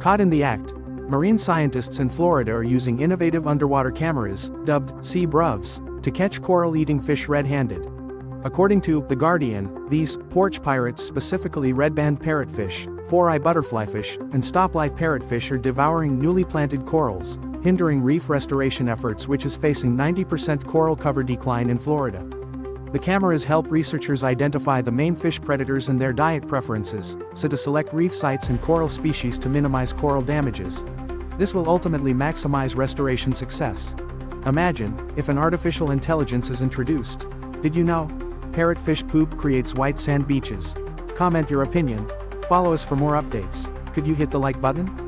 Caught in the act, marine scientists in Florida are using innovative underwater cameras, dubbed sea bruvs, to catch coral-eating fish red-handed. According to The Guardian, these porch pirates, specifically red-banded parrotfish, four-eye butterflyfish, and stoplight parrotfish, are devouring newly planted corals, hindering reef restoration efforts, which is facing 90% coral cover decline in Florida. The cameras help researchers identify the main fish predators and their diet preferences, so to select reef sites and coral species to minimize coral damages. This will ultimately maximize restoration success. Imagine if an artificial intelligence is introduced. Did you know? Parrotfish poop creates white sand beaches. Comment your opinion. Follow us for more updates. Could you hit the like button?